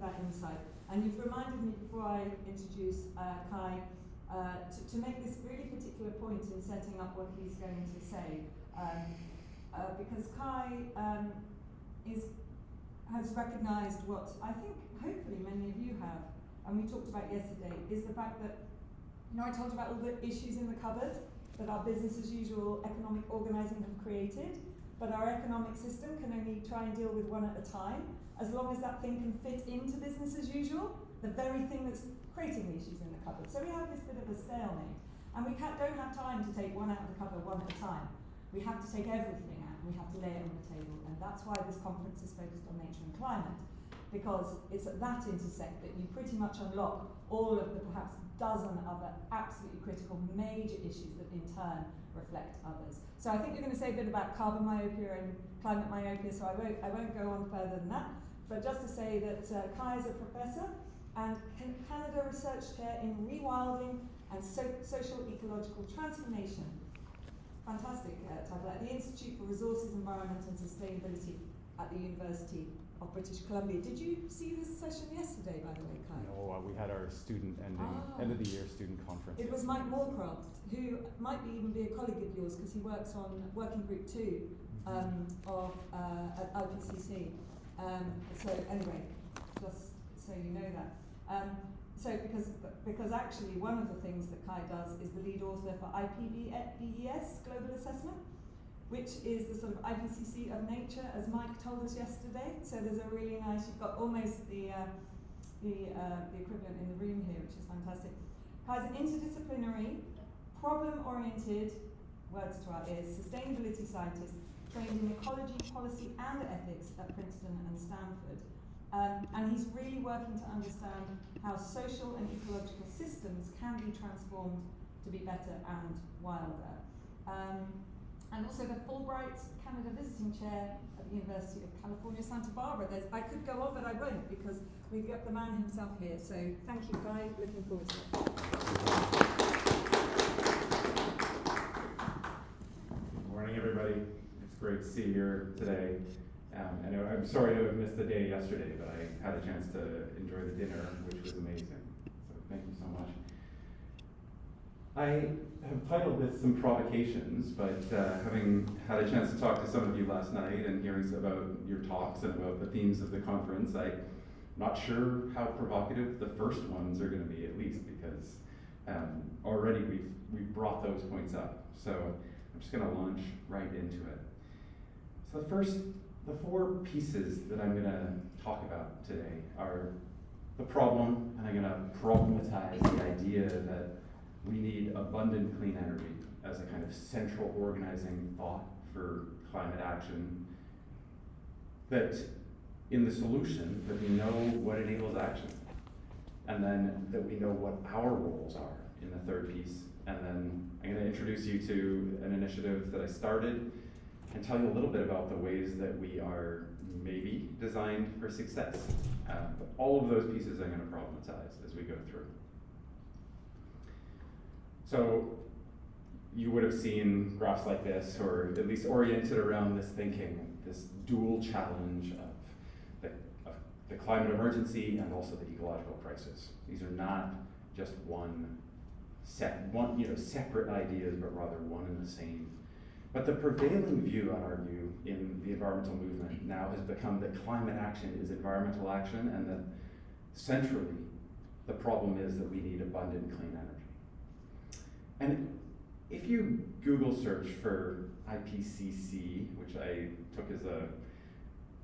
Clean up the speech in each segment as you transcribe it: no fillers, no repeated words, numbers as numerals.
that insight. And you've reminded me before I introduce Kai to make this really particular point in setting up what he's going to say, because Kai has recognised what I think hopefully many of you have, and we talked about yesterday, is the fact that, I told you about all the issues in the cupboard that our business as usual economic organising have created, but our economic system can only try and deal with one at a time, as long as that thing can fit into business as usual, the very thing that's creating the issues in the cupboard. So we have this bit of a stalemate, and we don't have time to take one out of the cupboard one at a time. We have to take everything out, and we have to lay it on the table, and that's why this conference is focused on nature and climate, because it's at that intersect that you pretty much unlock all of the perhaps dozen other absolutely critical major issues that in turn reflect others. So I think you're going to say a bit about carbon myopia and climate myopia, so I won't go on further than that. But just to say that Kai is a professor and Canada Research Chair in Rewilding and Social Ecological Transformation. Fantastic title, at the Institute for Resources, Environment and Sustainability at the University of British Columbia. Did you see this session yesterday, by the way, Kai? No, we had our student end of the year student conference. It was Mike Moorcroft, who might even be a colleague of yours because he works on Working Group 2 at IPCC. So anyway, just so you know that. So because actually one of the things that Kai does is the lead author for IPBES Global Assessment, which is the sort of IPCC of nature, as Mike told us yesterday. So there's a really nice, you've got almost the equivalent in the room here, which is fantastic. Kai's an interdisciplinary, problem-oriented, words to our ears, sustainability scientist, trained in ecology, policy and ethics at Princeton and Stanford. And he's really working to understand how social and ecological systems can be transformed to be better and wilder. And also the Fulbright Canada Visiting Chair at the University of California, Santa Barbara. I could go on, but I won't, because we've got the man himself here. So thank you, Kai. Looking forward to it. Good morning, everybody. It's great to see you here today. I know I'm sorry to have missed the day yesterday, but I had a chance to enjoy the dinner, which was amazing. So thank you so much. I have titled this Some Provocations, but having had a chance to talk to some of you last night and hearing about your talks and about the themes of the conference, I'm not sure how provocative the first ones are going to be, at least, because already we've brought those points up. So I'm just going to launch right into it. So the four pieces that I'm going to talk about today are the problem, and I'm going to problematize the idea that we need abundant clean energy as a kind of central organizing thought for climate action. That in the solution, that we know what enables action, and then that we know what our roles are in the third piece. And then I'm going to introduce you to an initiative that I started and tell you a little bit about the ways that we are maybe designed for success. But all of those pieces I'm going to problematize as we go through. So you would have seen graphs like this, or at least oriented around this thinking, this dual challenge of the climate emergency and also the ecological crisis. These are not just separate ideas, but rather one and the same. But the prevailing view, I'd argue, in the environmental movement now has become that climate action is environmental action, and that centrally the problem is that we need abundant clean energy. And if you Google search for IPCC, which I took as a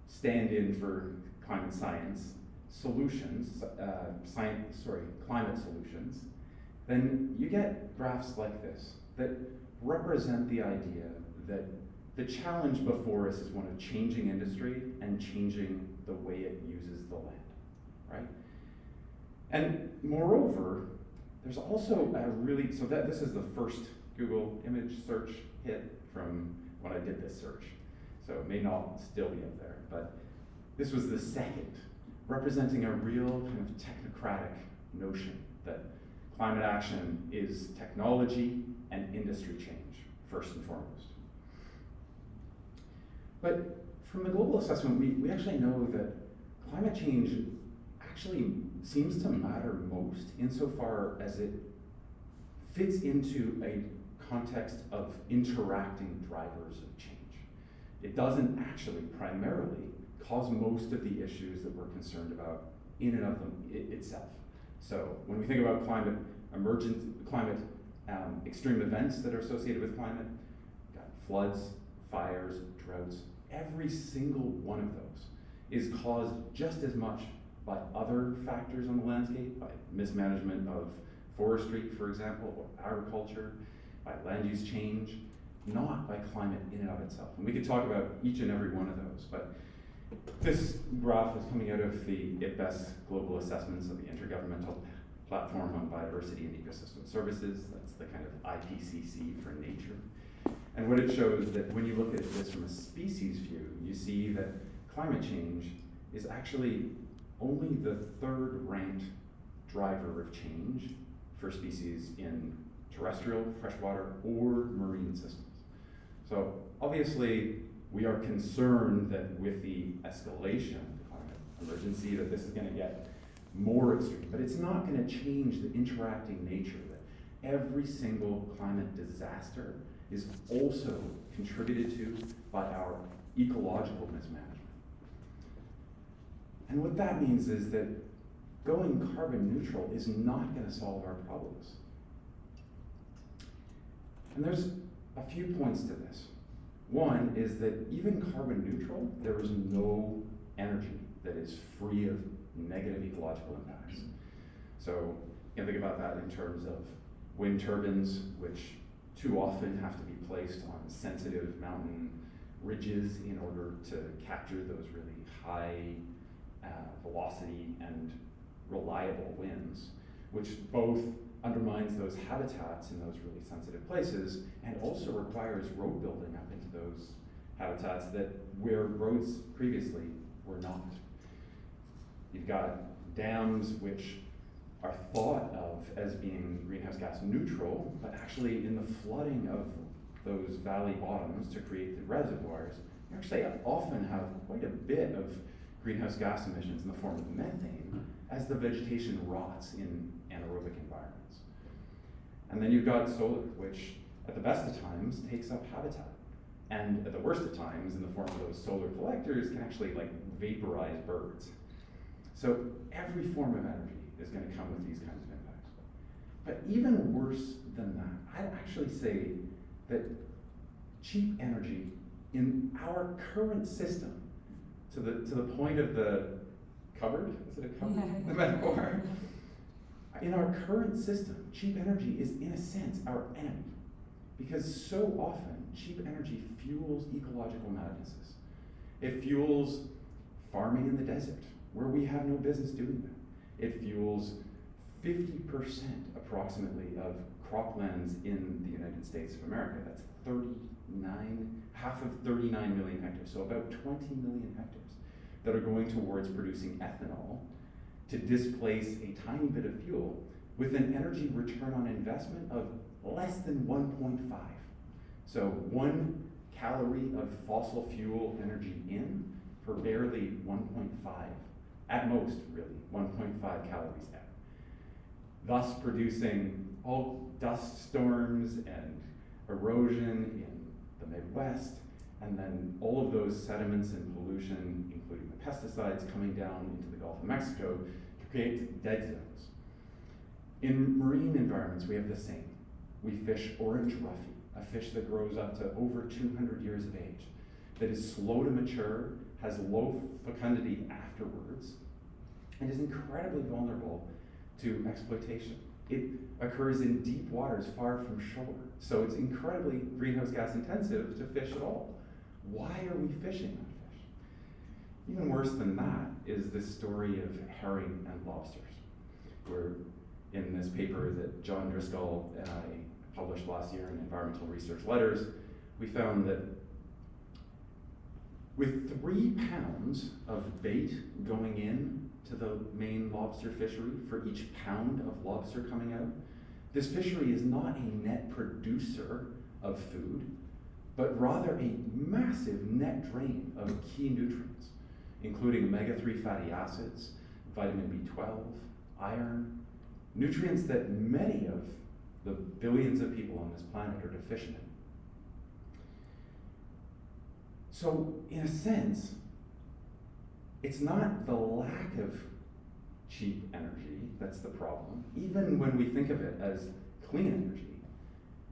stand-in for climate science, climate solutions, then you get graphs like this that represent the idea that the challenge before us is one of changing industry and changing the way it uses the land, right? And moreover, there's also this is the first Google image search hit from when I did this search. So it may not still be up there, but this was the second, representing a real kind of technocratic notion that climate action is technology and industry change, first and foremost. But from the global assessment, we actually know that climate change actually seems to matter most insofar as it fits into a context of interacting drivers of change. It doesn't actually primarily cause most of the issues that we're concerned about in and of them itself. So when we think about climate extreme events that are associated with climate, we've got floods, fires, droughts, every single one of those is caused just as much by other factors on the landscape, by mismanagement of forestry, for example, or agriculture, by land use change, not by climate in and of itself. And we could talk about each and every one of those, but this graph is coming out of the IPBES global assessments of the Intergovernmental Platform on Biodiversity and Ecosystem Services. That's the kind of IPCC for nature. And what it shows that when you look at this from a species view, you see that climate change is actually only the third ranked driver of change for species in terrestrial, freshwater, or marine systems. So obviously, we are concerned that with the escalation of the climate emergency that this is going to get more extreme, but it's not going to change the interacting nature that every single climate disaster is also contributed to by our ecological mismanagement. And what that means is that going carbon neutral is not going to solve our problems. And there's a few points to this. One is that even carbon neutral, there is no energy that is free of negative ecological impacts. So you can think about that in terms of wind turbines, which too often have to be placed on sensitive mountain ridges in order to capture those really high velocity and reliable winds, which both undermines those habitats in those really sensitive places and also requires road building up into those habitats that where roads previously were not. You've got dams which are thought of as being greenhouse gas neutral, but actually in the flooding of those valley bottoms to create the reservoirs, you actually often have quite a bit of greenhouse gas emissions in the form of methane as the vegetation rots in anaerobic environments. And then you've got solar, which at the best of times takes up habitat. And at the worst of times, in the form of those solar collectors, can actually like vaporize birds. So every form of energy is going to come with these kinds of impacts. But even worse than that, I'd actually say that cheap energy in our current system, to the point of the cupboard, is it a cupboard? The metaphor. In our current system, cheap energy is in a sense our enemy, because so often cheap energy fuels ecological madnesses. It fuels farming in the desert, where we have no business doing that. It fuels 50% approximately of croplands in the United States of America. That's half of 39 million hectares, so about 20 million hectares that are going towards producing ethanol to displace a tiny bit of fuel with an energy return on investment of less than 1.5. So 1 calorie of fossil fuel energy in for barely 1.5, at most really, 1.5 calories out. Thus producing all dust storms and erosion in the Midwest, and then all of those sediments and pollution, including the pesticides coming down into the Gulf of Mexico to create dead zones. In marine environments, we have the same. We fish orange roughy, a fish that grows up to over 200 years of age, that is slow to mature, has low fecundity afterwards, and is incredibly vulnerable to exploitation. It occurs in deep waters far from shore, so it's incredibly greenhouse gas intensive to fish at all. Why are we fishing that fish? Even worse than that is the story of herring and lobsters, where in this paper that John Driscoll and I published last year in Environmental Research Letters, we found that with 3 pounds of bait going in to the main lobster fishery for each pound of lobster coming out, this fishery is not a net producer of food, but rather a massive net drain of key nutrients, including omega-3 fatty acids, vitamin B12, iron, nutrients that many of the billions of people on this planet are deficient in. So, in a sense, it's not the lack of cheap energy that's the problem, even when we think of it as clean energy.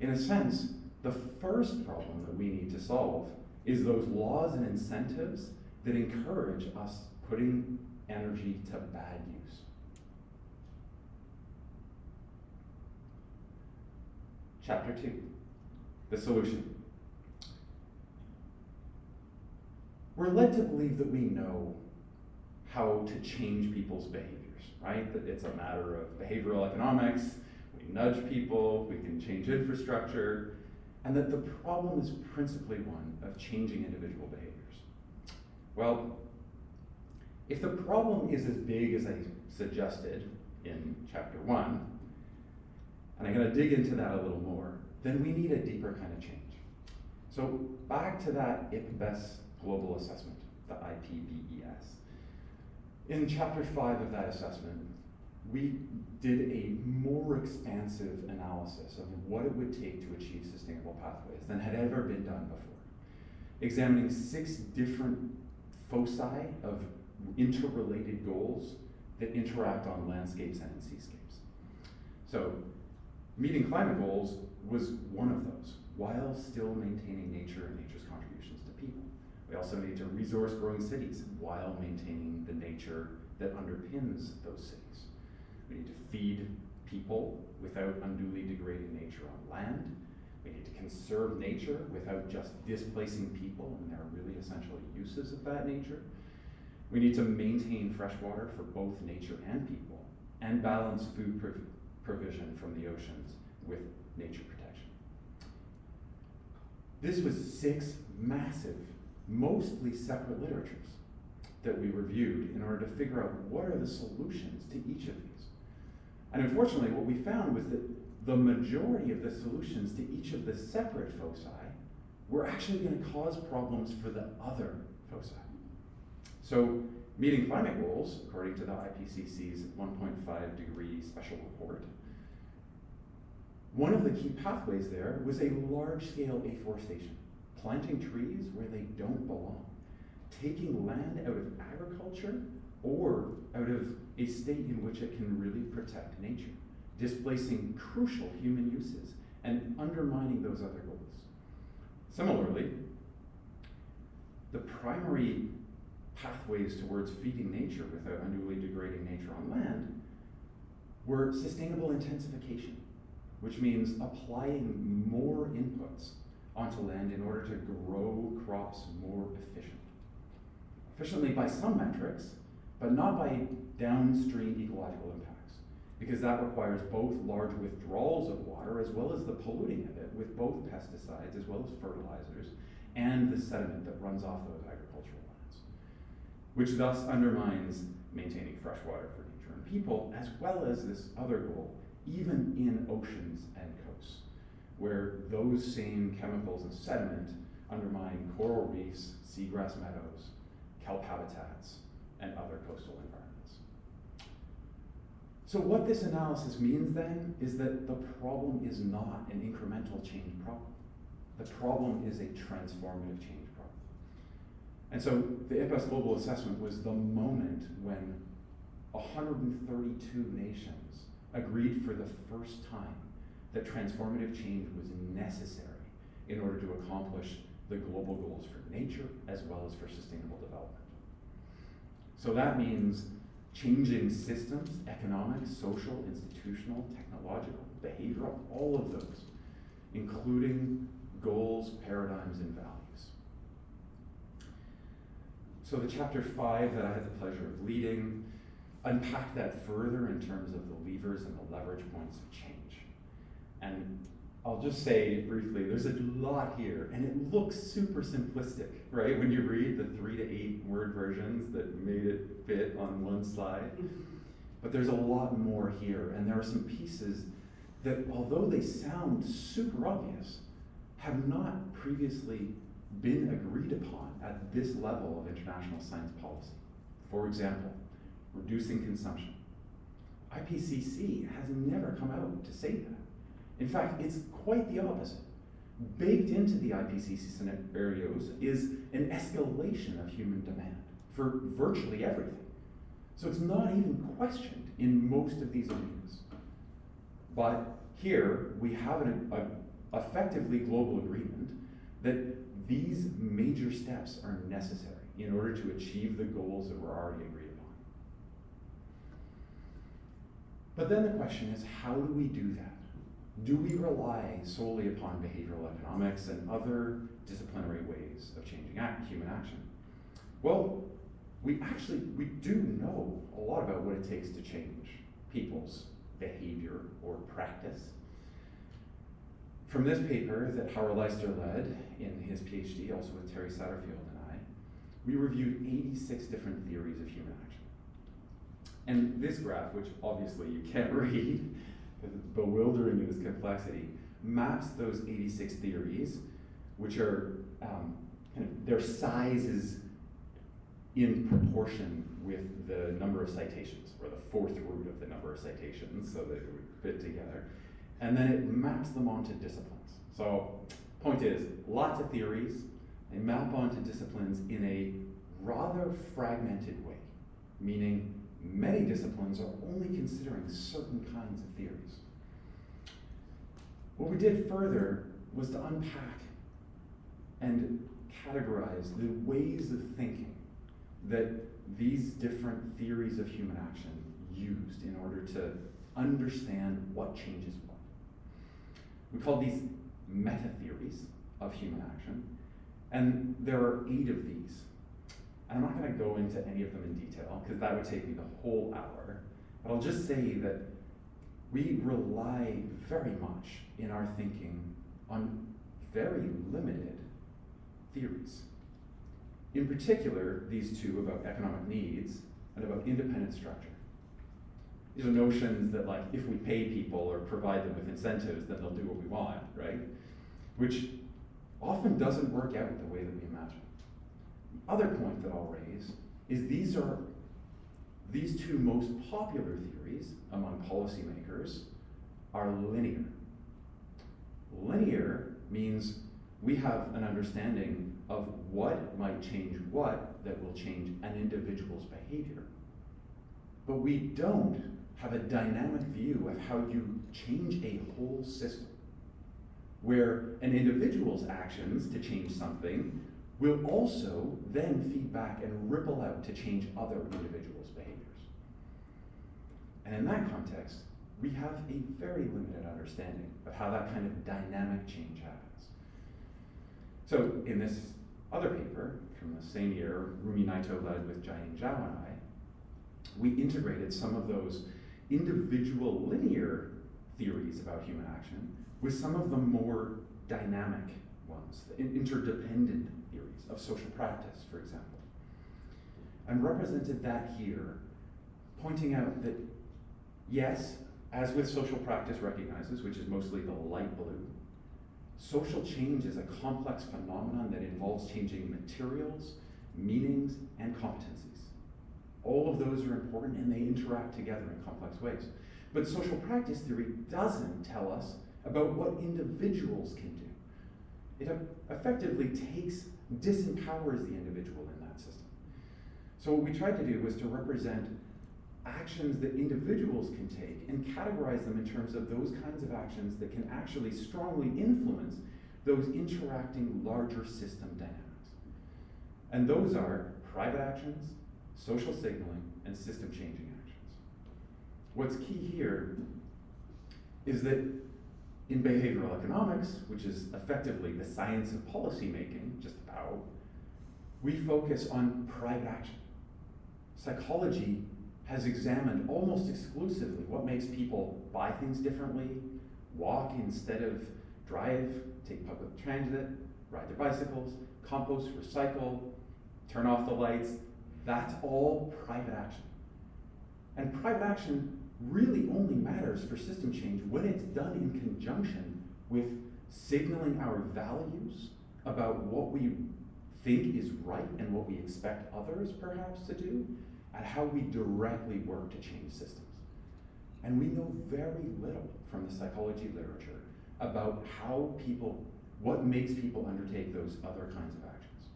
In a sense, the first problem that we need to solve is those laws and incentives that encourage us putting energy to bad use. Chapter 2, the solution. We're led to believe that we know how to change people's behaviors, right? That it's a matter of behavioral economics, we nudge people, we can change infrastructure, and that the problem is principally one of changing individual behaviors. Well, if the problem is as big as I suggested in chapter 1, and I'm going to dig into that a little more, then we need a deeper kind of change. So back to that IPBES global assessment, the IPBES. In chapter 5 of that assessment, we did a more expansive analysis of what it would take to achieve sustainable pathways than had ever been done before, examining 6 different foci of interrelated goals that interact on landscapes and in seascapes. So, meeting climate goals was one of those, while still maintaining nature and nature's contributions to people. We also need to resource growing cities while maintaining the nature that underpins those cities. We need to feed people without unduly degrading nature on land. We need to conserve nature without just displacing people and their really essential uses of that nature. We need to maintain fresh water for both nature and people, and balance food provision from the oceans with nature protection. This was 6 massive, mostly separate literatures that we reviewed in order to figure out what are the solutions to each of these. And unfortunately, what we found was that the majority of the solutions to each of the separate foci were actually going to cause problems for the other foci. So, meeting climate goals, according to the IPCC's 1.5 degree special report, one of the key pathways there was a large-scale afforestation, planting trees where they don't belong, taking land out of agriculture or out of a state in which it can really protect nature, displacing crucial human uses and undermining those other goals. Similarly, the primary pathways towards feeding nature without unduly degrading nature on land were sustainable intensification, which means applying more inputs onto land in order to grow crops more efficiently by some metrics, but not by downstream ecological impacts, because that requires both large withdrawals of water as well as the polluting of it with both pesticides as well as fertilizers and the sediment that runs off those agricultural lands, which thus undermines maintaining fresh water for nature and people, as well as this other goal, even in oceans and coasts, where those same chemicals and sediment undermine coral reefs, seagrass meadows, kelp habitats, and other coastal environments. So what this analysis means then is that the problem is not an incremental change problem. The problem is a transformative change problem. And so the IPBES Global Assessment was the moment when 132 nations agreed for the first time that transformative change was necessary in order to accomplish the global goals for nature as well as for sustainable development. So that means changing systems, economic, social, institutional, technological, behavioral, all of those, including goals, paradigms, and values. So the chapter 5 that I had the pleasure of leading unpacked that further in terms of the levers and the leverage points of change. And I'll just say briefly, there's a lot here, and it looks super simplistic, right? When you read the 3 to 8 word versions that made it fit on one slide. But there's a lot more here, and there are some pieces that, although they sound super obvious, have not previously been agreed upon at this level of international science policy. For example, reducing consumption. IPCC has never come out to say that. In fact, it's quite the opposite. Baked into the IPCC scenarios is an escalation of human demand for virtually everything. So it's not even questioned in most of these arenas. But here we have an effectively global agreement that these major steps are necessary in order to achieve the goals that were already agreed upon. But then the question is, how do we do that? Do we rely solely upon behavioral economics and other disciplinary ways of changing human action? Well, we do know a lot about what it takes to change people's behavior or practice. From this paper that Howard Leister led in his PhD, also with Terry Satterfield and I, we reviewed 86 different theories of human action. And this graph, which obviously you can't read, because it's bewildering in its complexity, maps those 86 theories, which are, their size is in proportion with the number of citations, or the fourth root of the number of citations, so that it would fit together. And then it maps them onto disciplines. So, point is, lots of theories, they map onto disciplines in a rather fragmented way, meaning many disciplines are only considering certain kinds of theories. What we did further was to unpack and categorize the ways of thinking that these different theories of human action used in order to understand what changes what. We call these meta-theories of human action, and there are 8 of these. And I'm not going to go into any of them in detail, because that would take me the whole hour, but I'll just say that we rely very much in our thinking on very limited theories. In particular, these 2 about economic needs and about independent structure. These are notions that, like, if we pay people or provide them with incentives, then they'll do what we want, right? Which often doesn't work out the way that we imagine. The other point that I'll raise is these 2 most popular theories among policymakers are linear. Linear means we have an understanding of what might change what that will change an individual's behavior. But we don't have a dynamic view of how you change a whole system, where an individual's actions to change something will also then feed back and ripple out to change other individuals' behaviors. And in that context, we have a very limited understanding of how that kind of dynamic change happens. So in this other paper from the same year, Rumi Naito led with Jiaying Zhao and I, we integrated some of those individual linear theories about human action with some of the more dynamic ones, the interdependent theories of social practice, for example. And represented that here, pointing out that, yes, as with social practice recognizes, which is mostly the light blue, social change is a complex phenomenon that involves changing materials, meanings, and competencies. All of those are important and they interact together in complex ways. But social practice theory doesn't tell us about what individuals can do. It effectively disempowers the individual in that system. So what we tried to do was to represent actions that individuals can take and categorize them in terms of those kinds of actions that can actually strongly influence those interacting larger system dynamics. And those are private actions, social signaling, and system changing actions. What's key here is that in behavioral economics, which is effectively the science of policy making, just about, we focus on private action. Psychology has examined almost exclusively what makes people buy things differently, walk instead of drive, take public transit, ride their bicycles, compost, recycle, turn off the lights. That's all private action. And private action really only matters for system change when it's done in conjunction with signaling our values about what we think is right and what we expect others perhaps to do, at how we directly work to change systems. And we know very little from the psychology literature about what makes people undertake those other kinds of actions.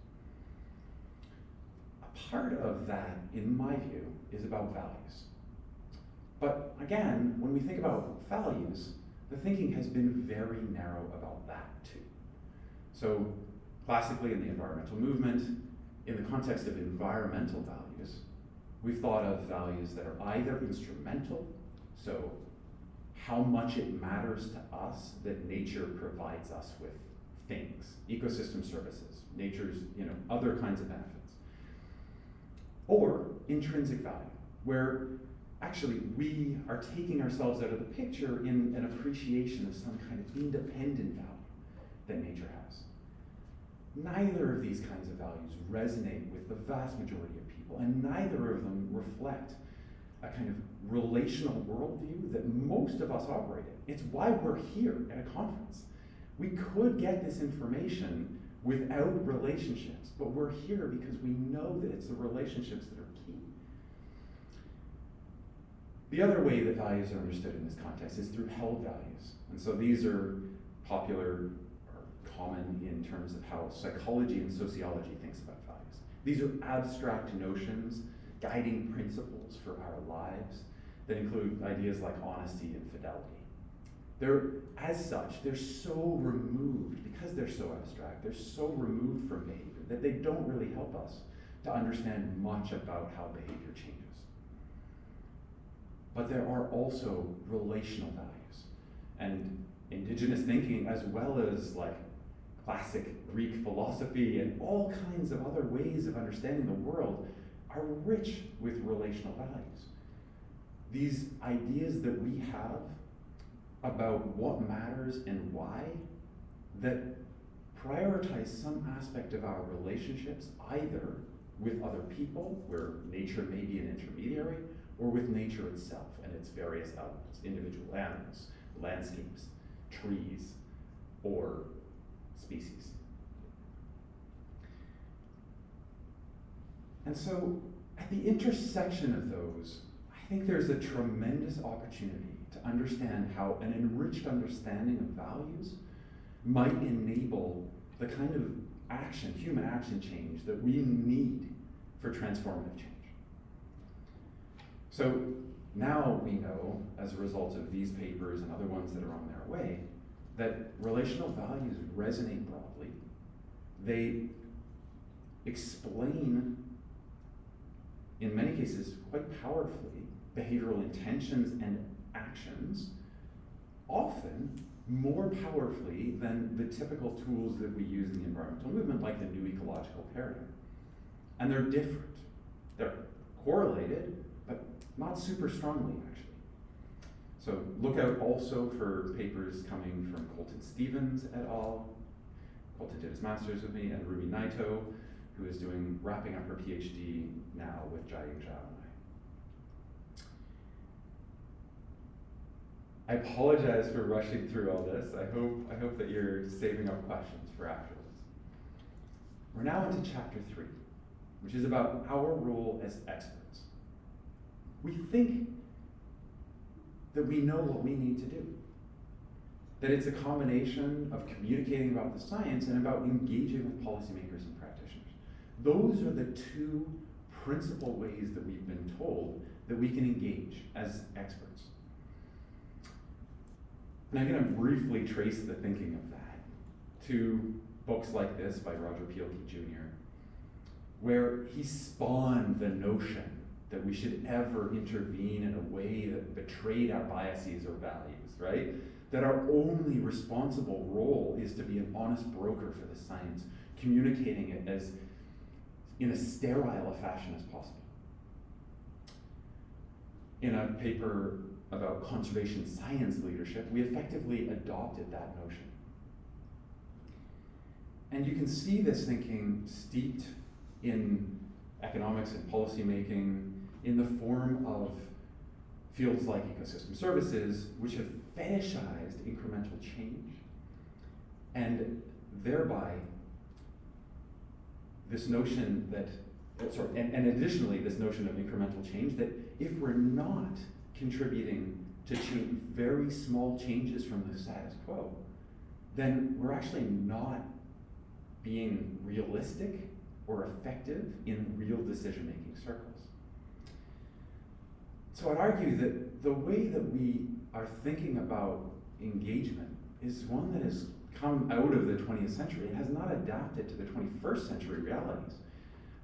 A part of that, in my view, is about values. But again, when we think about values, the thinking has been very narrow about that too. So classically in the environmental movement, in the context of environmental values, we've thought of values that are either instrumental, so how much it matters to us that nature provides us with things, ecosystem services, nature's, other kinds of benefits. Or intrinsic value, where actually we are taking ourselves out of the picture in an appreciation of some kind of independent value that nature has. Neither of these kinds of values resonate with the vast majority of people, and neither of them reflect a kind of relational worldview that most of us operate in. It's why we're here at a conference. We could get this information without relationships, but we're here because we know that it's the relationships that are key. The other way that values are understood in this context is through held values. And so these are popular or common in terms of how psychology and sociology thinks about values. These are abstract notions, guiding principles for our lives that include ideas like honesty and fidelity. As such, they're so removed, because they're so abstract, they're so removed from behavior that they don't really help us to understand much about how behavior changes. But there are also relational values, and indigenous thinking, as well as like classic Greek philosophy and all kinds of other ways of understanding the world, are rich with relational values. These ideas that we have about what matters and why, that prioritize some aspect of our relationships, either with other people, where nature may be an intermediary, or with nature itself and its various elements, individual animals, landscapes, trees, or species. And so, at the intersection of those, I think there's a tremendous opportunity to understand how an enriched understanding of values might enable the kind of action, human action change that we need for transformative change. So now we know, as a result of these papers and other ones that are on their way, that relational values resonate broadly. They explain, in many cases, quite powerfully, behavioral intentions and actions, often more powerfully than the typical tools that we use in the environmental movement, like the new ecological paradigm. And they're different. They're correlated, but not super strongly, actually. So look out also for papers coming from Colton Stevens et al. Colton did his master's with me, and Ruby Naito, who is wrapping up her PhD now with Jiaying Zhao and I apologize for rushing through all this. I hope that you're saving up questions for afterwards. We're now into chapter 3, which is about our role as experts. We think that we know what we need to do, that it's a combination of communicating about the science and about engaging with policymakers and practitioners. Those are the two principal ways that we've been told that we can engage as experts. And I'm going to briefly trace the thinking of that to books like this by Roger Pielke Jr., where he spawned the notion that we should ever intervene in a way that betrayed our biases or values, right? That our only responsible role is to be an honest broker for the science, communicating it as in as sterile a fashion as possible. In a paper about conservation science leadership, we effectively adopted that notion. And you can see this thinking steeped in economics and policy making in the form of fields like ecosystem services, which have fetishized incremental change, and thereby this notion that and additionally, this notion of incremental change, that if we're not contributing to very small changes from the status quo, then we're actually not being realistic or effective in real decision-making circles. So I'd argue that the way that we are thinking about engagement is one that has come out of the 20th century and has not adapted to the 21st century realities,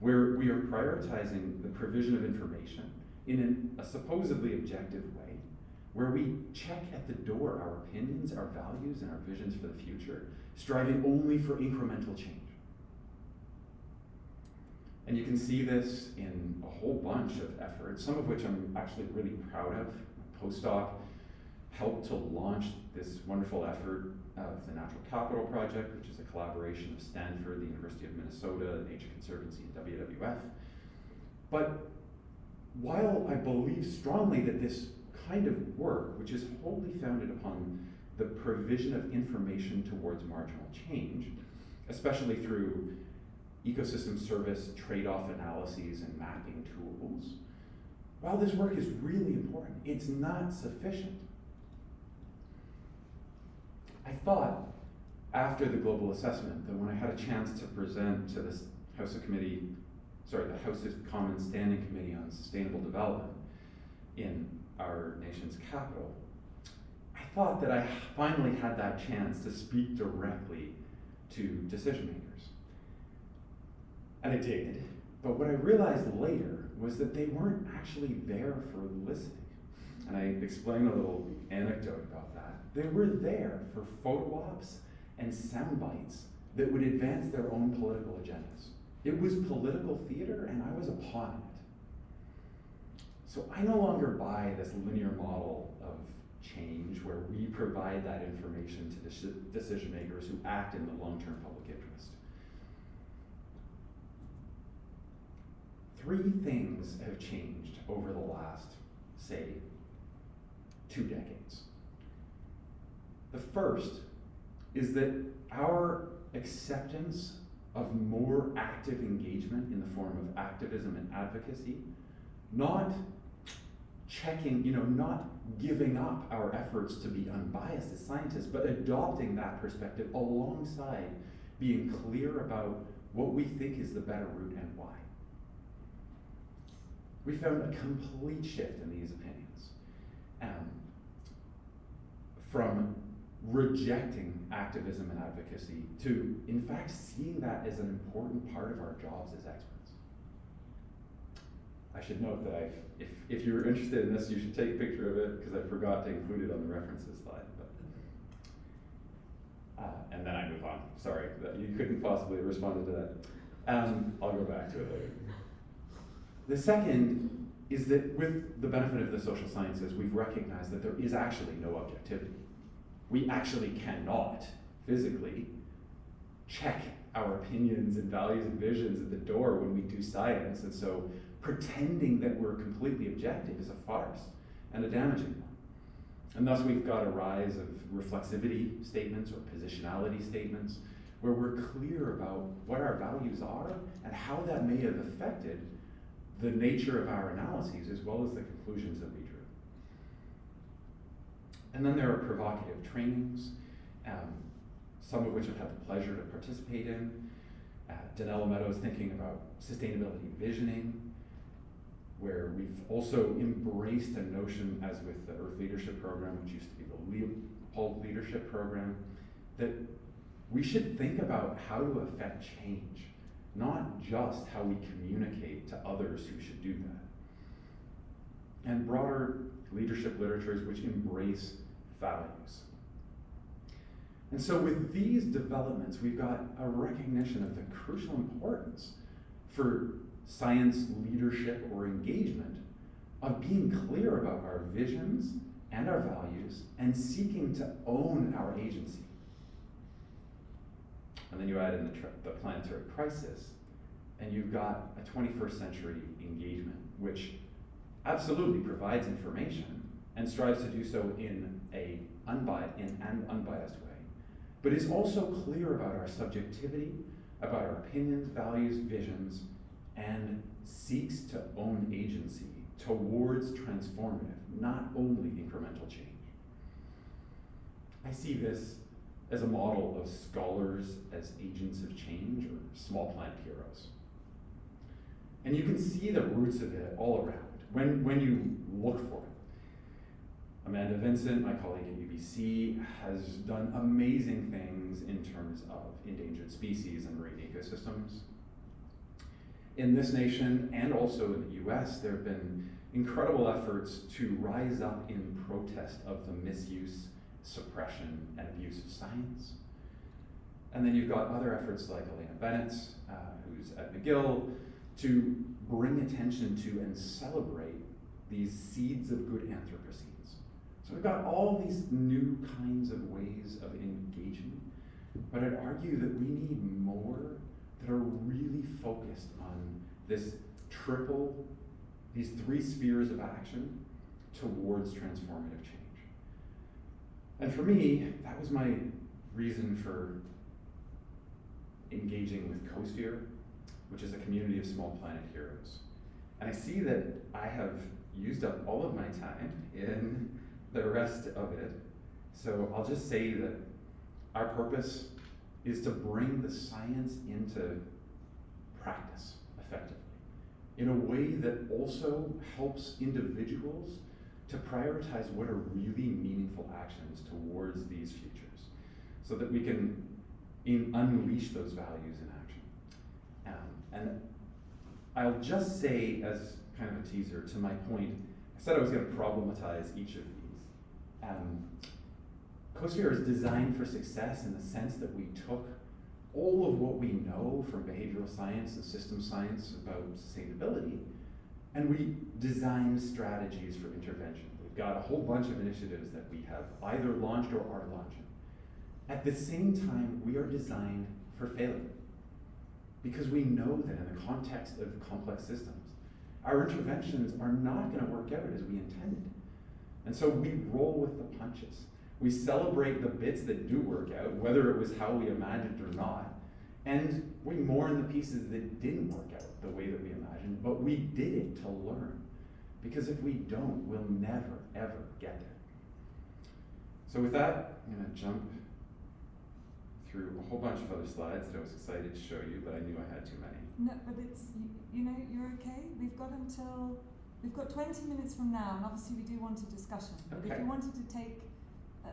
where we are prioritizing the provision of information in a supposedly objective way, where we check at the door our opinions, our values, and our visions for the future, striving only for incremental change. And you can see this in a whole bunch of efforts, some of which I'm actually really proud of. Postdoc helped to launch this wonderful effort of the Natural Capital Project, which is a collaboration of Stanford, the University of Minnesota, Nature Conservancy, and WWF. But while I believe strongly that this kind of work, which is wholly founded upon the provision of information towards marginal change, especially through ecosystem service trade-off analyses and mapping tools, while this work is really important, it's not sufficient. I thought after the global assessment that when I had a chance to present to this the House of Commons Standing Committee on Sustainable Development in our nation's capital, I thought that I finally had that chance to speak directly to decision makers. And I did, but what I realized later was that they weren't actually there for listening. And I explained a little anecdote about that. They were there for photo ops and sound bites that would advance their own political agendas. It was political theater, and I was a pawn in it. So I no longer buy this linear model of change where we provide that information to decision makers who act in the long-term public interest. 3 things have changed over the last, say, 2 decades. The first is that our acceptance of more active engagement in the form of activism and advocacy, not checking, not giving up our efforts to be unbiased as scientists, but adopting that perspective alongside being clear about what we think is the better route and why. We found a complete shift in these opinions. From rejecting activism and advocacy to, in fact, seeing that as an important part of our jobs as experts. I should note that if you're interested in this, you should take a picture of it, because I forgot to include it on the references slide. And then I move on. Sorry, that you couldn't possibly have responded to that. I'll go back to it later. The second is that with the benefit of the social sciences, we've recognized that there is actually no objectivity. We actually cannot physically check our opinions and values and visions at the door when we do science, and so pretending that we're completely objective is a farce and a damaging one. And thus we've got a rise of reflexivity statements or positionality statements where we're clear about what our values are and how that may have affected the nature of our analyses as well as the conclusions that we drew. And then there are provocative trainings, some of which I've had the pleasure to participate in. Danella Meadows thinking about sustainability visioning, where we've also embraced a notion, as with the Earth Leadership Program, which used to be the Leopold Leadership Program, that we should think about how to affect change, not just how we communicate to others who should do that. And broader leadership literatures which embrace values. And so with these developments, we've got a recognition of the crucial importance for science leadership or engagement of being clear about our visions and our values and seeking to own our agency. And then you add in the planetary crisis, and you've got a 21st century engagement, which absolutely provides information and strives to do so in an unbiased way, but is also clear about our subjectivity, about our opinions, values, visions, and seeks to own agency towards transformative, not only incremental change. I see this as a model of scholars as agents of change, or small planet heroes. And you can see the roots of it all around when you look for it. Amanda Vincent, my colleague at UBC, has done amazing things in terms of endangered species and marine ecosystems. In this nation, and also in the US, there have been incredible efforts to rise up in protest of the misuse, suppression, and abuse of science. And then you've got other efforts like Elena Bennett's, who's at McGill, to bring attention to and celebrate these seeds of good Anthropocene. So we've got all these new kinds of ways of engaging, but I'd argue that we need more that are really focused on these three spheres of action towards transformative change. And for me, that was my reason for engaging with CoSphere, which is a community of small planet heroes. And I see that I have used up all of my time in the rest of it. So I'll just say that our purpose is to bring the science into practice effectively in a way that also helps individuals to prioritize what are really meaningful actions towards these futures so that we can unleash those values in action. And I'll just say, as kind of a teaser to my point, I said I was going to problematize each of these. CoSphere is designed for success in the sense that we took all of what we know from behavioral science and system science about sustainability, and we designed strategies for intervention. We've got a whole bunch of initiatives that we have either launched or are launching. At the same time, we are designed for failure, because we know that in the context of complex systems, our interventions are not going to work out as we intended. And so we roll with the punches. We celebrate the bits that do work out, whether it was how we imagined or not, and we mourn the pieces that didn't work out the way that we imagined, but we did it to learn. Because if we don't, we'll never, ever get there. So with that, I'm going to jump through a whole bunch of other slides that I was excited to show you, but I knew I had too many. No, but it's, you know, you're okay. We've got 20 minutes from now, and obviously we do want a discussion. But Okay. if you wanted to take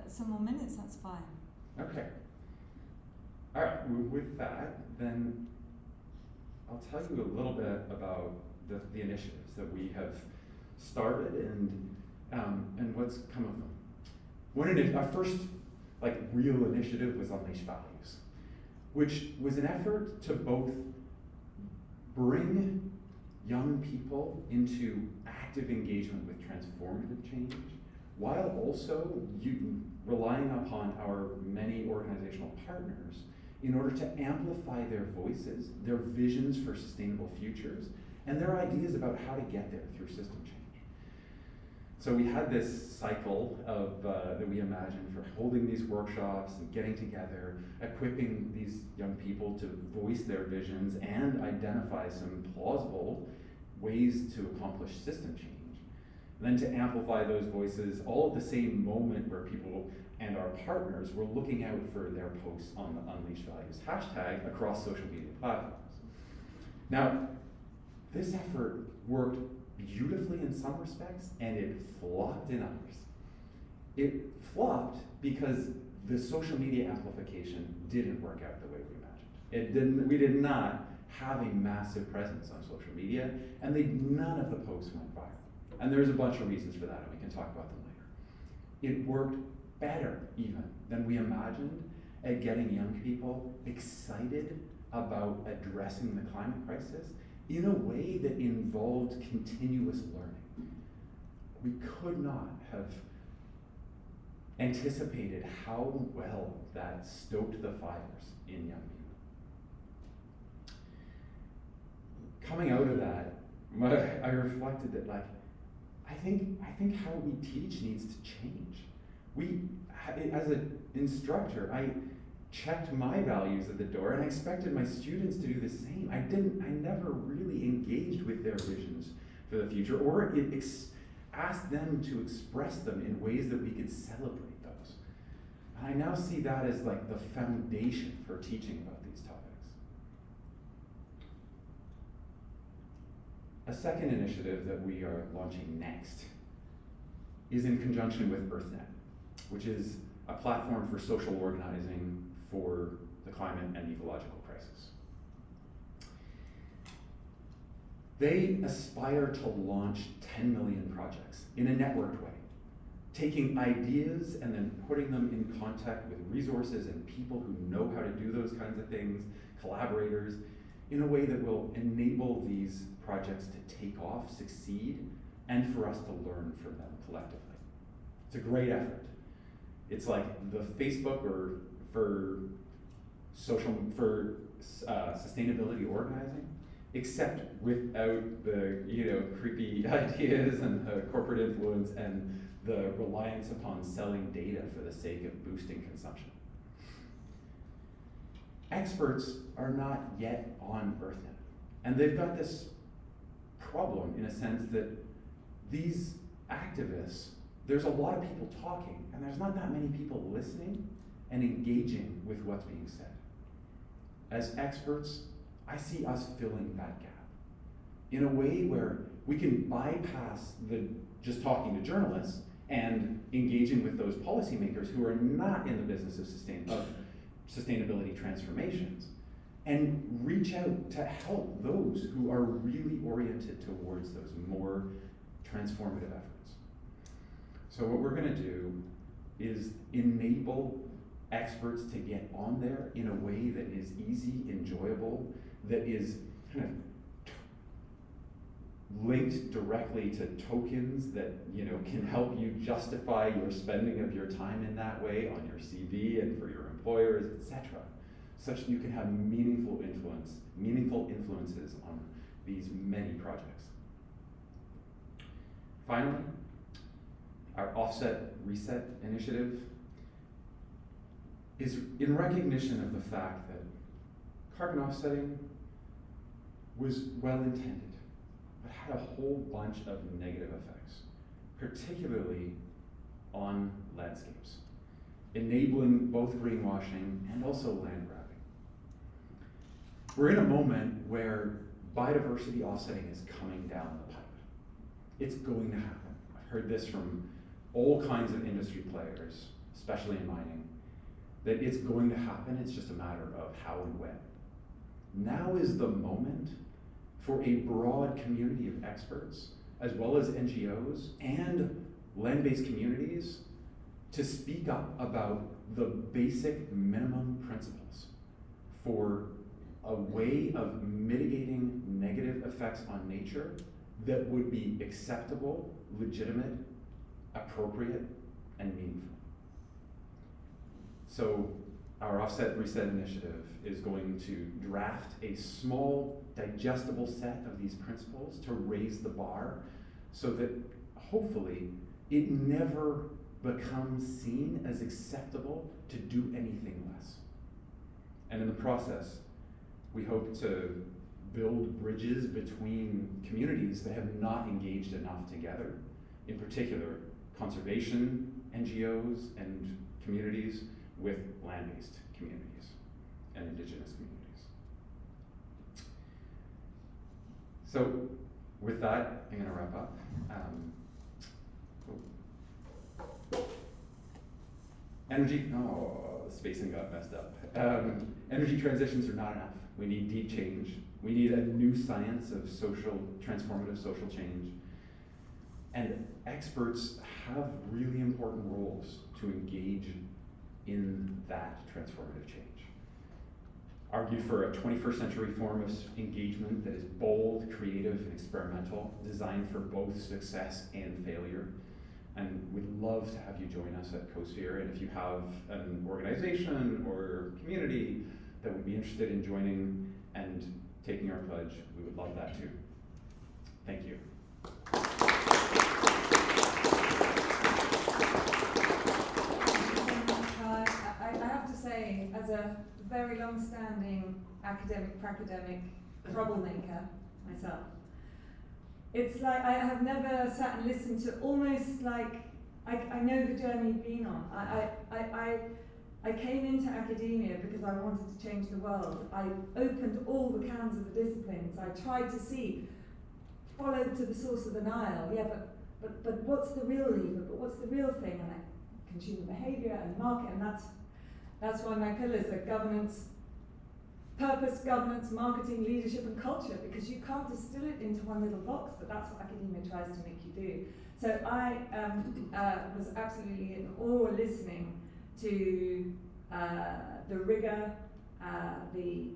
some more minutes, that's fine. Okay. All right, with that, then I'll tell you a little bit about the initiatives that we have started and what's come of them. Our first real initiative was Unleash Values, which was an effort to both bring young people into active engagement with transformative change, while also relying upon our many organizational partners in order to amplify their voices, their visions for sustainable futures, and their ideas about how to get there through system change. So we had this cycle of that we imagined for holding these workshops and getting together, equipping these young people to voice their visions and identify some plausible ways to accomplish system change. And then to amplify those voices all at the same moment where people and our partners were looking out for their posts on the Unleash Values hashtag across social media platforms. Now, this effort worked beautifully in some respects, and it flopped in others. It flopped because the social media amplification didn't work out the way we imagined. We did not have a massive presence on social media, and none of the posts went viral. And there's a bunch of reasons for that, and we can talk about them later. It worked better even than we imagined at getting young people excited about addressing the climate crisis in a way that involved continuous learning. We could not have anticipated how well that stoked the fires in young people. Coming out of that, I reflected that I think how we teach needs to change. As an instructor, checked my values at the door, and I expected my students to do the same. I never really engaged with their visions for the future, or asked them to express them in ways that we could celebrate those. And I now see that as like the foundation for teaching about these topics. A second initiative that we are launching next is in conjunction with EarthNet, which is a platform for social organizing for the climate and ecological crisis. They aspire to launch 10 million projects in a networked way, taking ideas and then putting them in contact with resources and people who know how to do those kinds of things, collaborators, in a way that will enable these projects to take off, succeed, and for us to learn from them collectively. It's a great effort. It's like the Facebook for sustainability organizing, except without the creepy ideas and the corporate influence and the reliance upon selling data for the sake of boosting consumption. Experts are not yet on EarthNet, and they've got this problem in a sense that these activists, there's a lot of people talking, and there's not that many people listening and engaging with what's being said. As experts, I see us filling that gap in a way where we can bypass just talking to journalists and engaging with those policymakers who are not in the business of sustainability transformations, and reach out to help those who are really oriented towards those more transformative efforts. So what we're going to do is enable experts to get on there in a way that is easy, enjoyable, that is kind of linked directly to tokens that can help you justify your spending of your time in that way on your CV and for your employers, etc., such that you can have meaningful influences on these many projects. Finally, our Offset Reset initiative is in recognition of the fact that carbon offsetting was well intended, but had a whole bunch of negative effects, particularly on landscapes, enabling both greenwashing and also land grabbing. We're in a moment where biodiversity offsetting is coming down the pipe. It's going to happen. I've heard this from all kinds of industry players, especially in mining, that it's going to happen. It's just a matter of how and when. Now is the moment for a broad community of experts, as well as NGOs and land-based communities, to speak up about the basic minimum principles for a way of mitigating negative effects on nature that would be acceptable, legitimate, appropriate, and meaningful. So our Offset Reset initiative is going to draft a small, digestible set of these principles to raise the bar so that hopefully it never becomes seen as acceptable to do anything less. And in the process, we hope to build bridges between communities that have not engaged enough together, in particular conservation NGOs and communities with land-based communities and indigenous communities. So with that, I'm going to wrap up. The spacing got messed up. Energy transitions are not enough. We need deep change. We need a new science of transformative social change. And experts have really important roles to engage in that transformative change. Argue for a 21st century form of engagement that is bold, creative, and experimental, designed for both success and failure. And we'd love to have you join us at CoSphere. And if you have an organization or community that would be interested in joining and taking our pledge, we would love that too. Thank you. I have to say, as a very long-standing academic troublemaker myself. It's like I have never sat and listened to, almost like I know the journey you've been on. I came into academia because I wanted to change the world. I opened all the cans of the disciplines. I tried to see, followed to the source of the Nile. Yeah, but what's the real lever? But what's the real thing? And consumer behaviour and market, and that's why my pillars are governance, purpose, governance, marketing, leadership, and culture, because you can't distill it into one little box, but that's what academia tries to make you do. So I was absolutely in awe listening to the rigour, the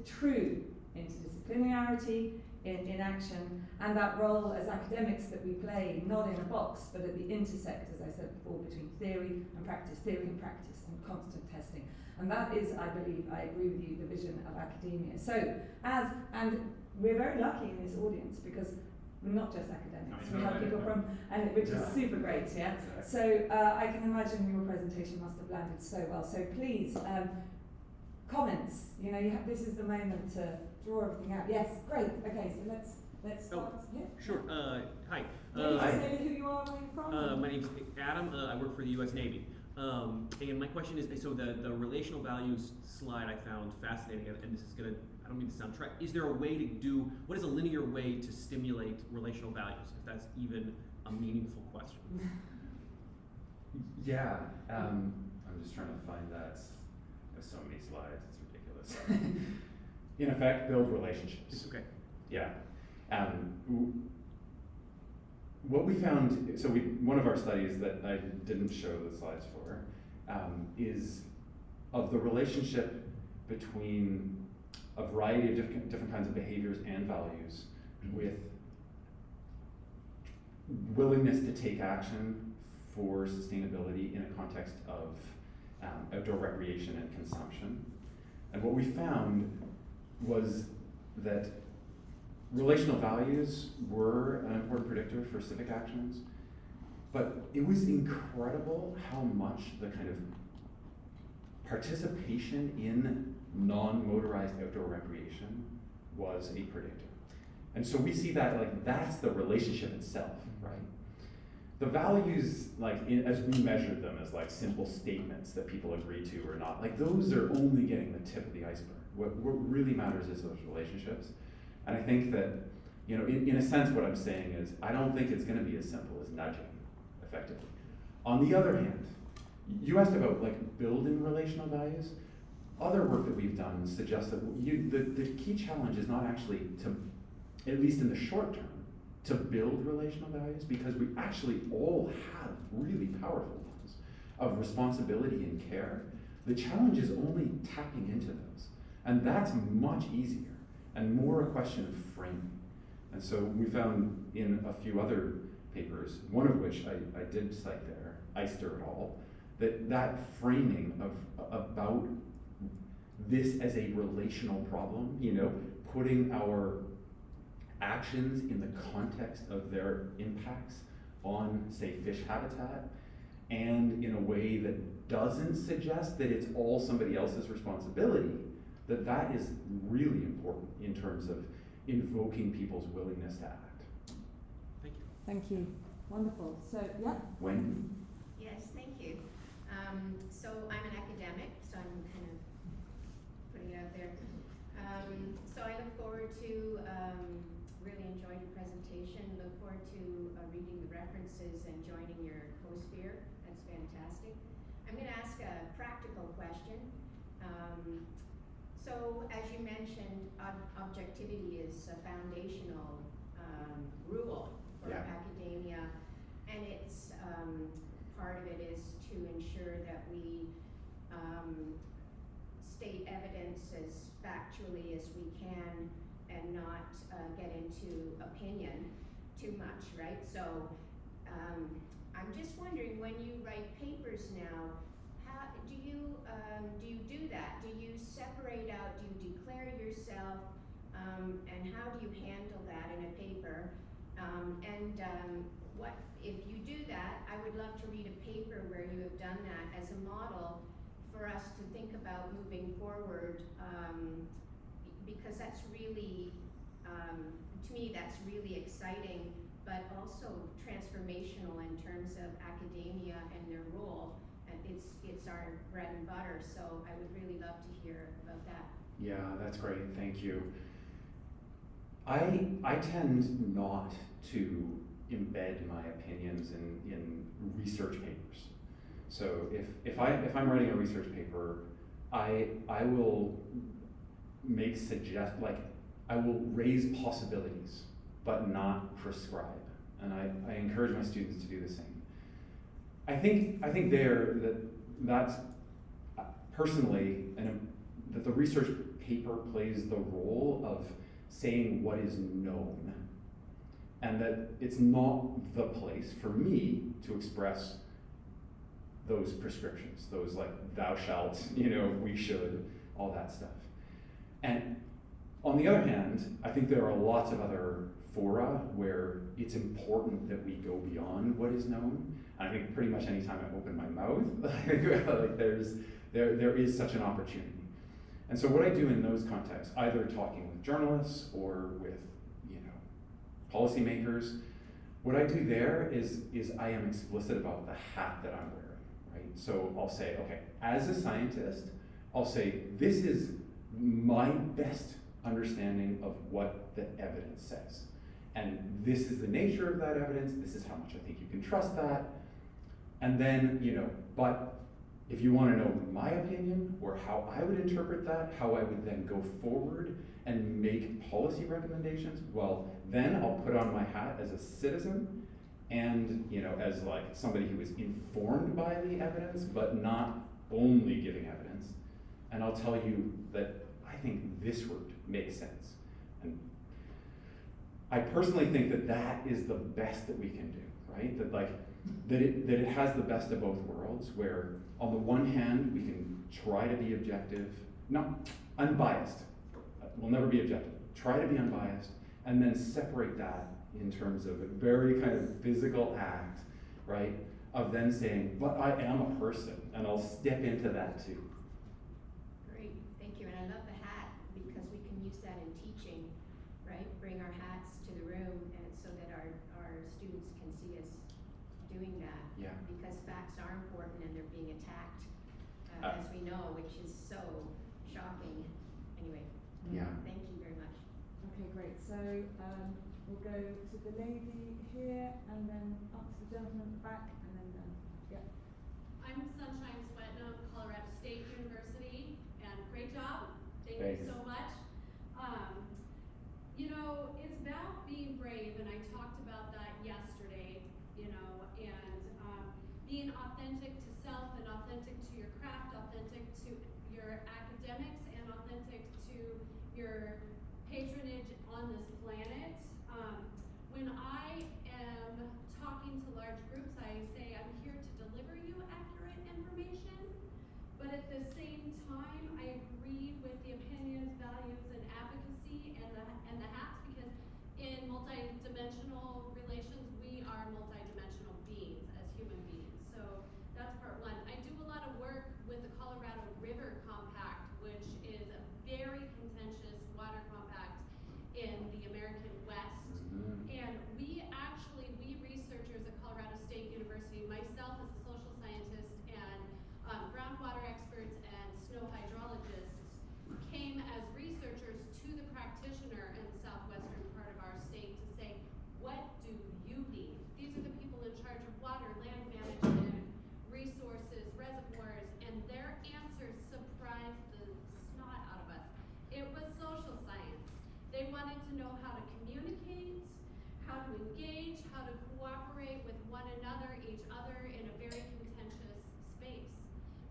true interdisciplinarity in action, and that role as academics that we play, not in a box, but at the intersect, as I said before, between theory and practice, and constant testing. And that is, I believe, I agree with you, the vision of academia. So, and we're very lucky in this audience because we're not just academics, we have people from, and which is super great, yeah? Exactly. So I can imagine your presentation must have landed so well. So please, comments, you know, this is the moment to draw everything out. Yes, great, okay, so let's start. Yeah. Sure. Hi. Maybe just say who you are, where you're from. My name's Adam. I work for the U.S. Navy. And my question is, so the relational values slide I found fascinating, and this is gonna, I don't mean to sound trite. Is there a way to do, what is a linear way to stimulate relational values, if that's even a meaningful question? Yeah, I'm just trying to find that. There's so many slides, it's ridiculous. In effect, build relationships. It's okay. Yeah. What we found, so one of our studies that I didn't show the slides for, is of the relationship between a variety of different kinds of behaviors and values with willingness to take action for sustainability in a context of outdoor recreation and consumption. And what we found was that relational values were an important predictor for civic actions, but it was incredible how much the kind of participation in non-motorized outdoor recreation was a predictor. And so we see that, like, that's the relationship itself, right? The values, like, as we measured them as like simple statements that people agree to or not, like those are only getting the tip of the iceberg. What really matters is those relationships. And I think that, you know, in a sense what I'm saying is, I don't think it's gonna be as simple as nudging, effectively. On the other hand, you asked about like building relational values. Other work that we've done suggests that the key challenge is not actually to, at least in the short term, to build relational values, because we actually all have really powerful ones of responsibility and care. The challenge is only tapping into those. And that's much easier and more a question of framing. And so we found in a few other papers, one of which I did cite there, Eister et al., that framing about this as a relational problem, you know, putting our actions in the context of their impacts on, say, fish habitat, and in a way that doesn't suggest that it's all somebody else's responsibility, that is really important in terms of invoking people's willingness to act. Thank you. Thank you. Wonderful. So, yeah. Wendy? Yes, thank you. So I'm an academic, so I'm kind of putting it out there. So I look forward to really enjoying the presentation, look forward to reading the references and joining your co-sphere. That's fantastic. I'm going to ask a practical question. So as you mentioned, objectivity is a foundational rule for academia, and it's part of it is to ensure that we state evidence as factually as we can and not get into opinion too much, right? So I'm just wondering, when you write papers now, how do you do that? Do you separate out, do you declare yourself, and how do you handle that in a paper? What if you do that, I would love to read a paper where you have done that as a model for us to think about moving forward, because that's really, to me, that's really exciting, but also transformational in terms of academia and their role. And it's our bread and butter, so I would really love to hear about that. Yeah, that's great, thank you. I tend not to embed my opinions in research papers. So if I'm writing a research paper, I will I will raise possibilities, but not prescribe. And I encourage my students to do the same. I think that's personally, that the research paper plays the role of saying what is known, and that it's not the place for me to express those prescriptions, those like thou shalt, we should, all that stuff. And on the other hand, I think there are lots of other fora where it's important that we go beyond what is known. And I think pretty much any time I open my mouth, like there is such an opportunity. And so what I do in those contexts, either talking with journalists or with policymakers, what I do there is I am explicit about the hat that I'm wearing, right? So I'll say, okay, as a scientist, I'll say, this is my best understanding of what the evidence says. And this is the nature of that evidence, this is how much I think you can trust that. And then, but if you want to know my opinion or how I would interpret that, how I would then go forward and make policy recommendations, well, then I'll put on my hat as a citizen and, as like somebody who is informed by the evidence, but not only giving evidence. And I'll tell you that I think this route makes sense. And I personally think that is the best that we can do, right? That it has the best of both worlds, where on the one hand, we can try to be objective, not unbiased, we'll never be objective, try to be unbiased, and then separate that in terms of a very kind of physical act, right? Of then saying, but I am a person, and I'll step into that too. Great, thank you, and I love the hat, because we can use that in teaching, right? Bring our hats to the room, and so that our students can see us doing that. Yeah. Because facts are important and they're being attacked, as we know, which is so shocking. Anyway, Yeah. Thank you very much. Okay, great. So we'll go to the lady here, and then up to the gentleman at the back, and then yeah. I'm Sunshine Sweatnam, Colorado State University, and great job. Thank Thanks. you so much. It's about being brave, and I talked about that yesterday, and being authentic to self and authentic to your craft, authentic to your academics, and authentic to your patronage on this planet. When I am talking to large groups, I say I'm here to deliver you accurate information, but at the same time, I agree with the opinions, values, and advocacy and the hats, because in multidimensional relations, we are multidimensional beings as human beings. So that's part one. I do a lot of work with the Colorado River Compact, which is a very contentious water compact in the American West. And we researchers at Colorado State University, myself as a social scientist and groundwater experts and snow hydrologists, came as researchers to the practitioner in the southwestern part of our state to say, what do you need? These are the people in charge of water, land management, resources, reservoirs, and their answers surprised the snot out of us. It was social science. They wanted to know how to communicate, how to engage, how to cooperate with one another, each other in a very contentious space.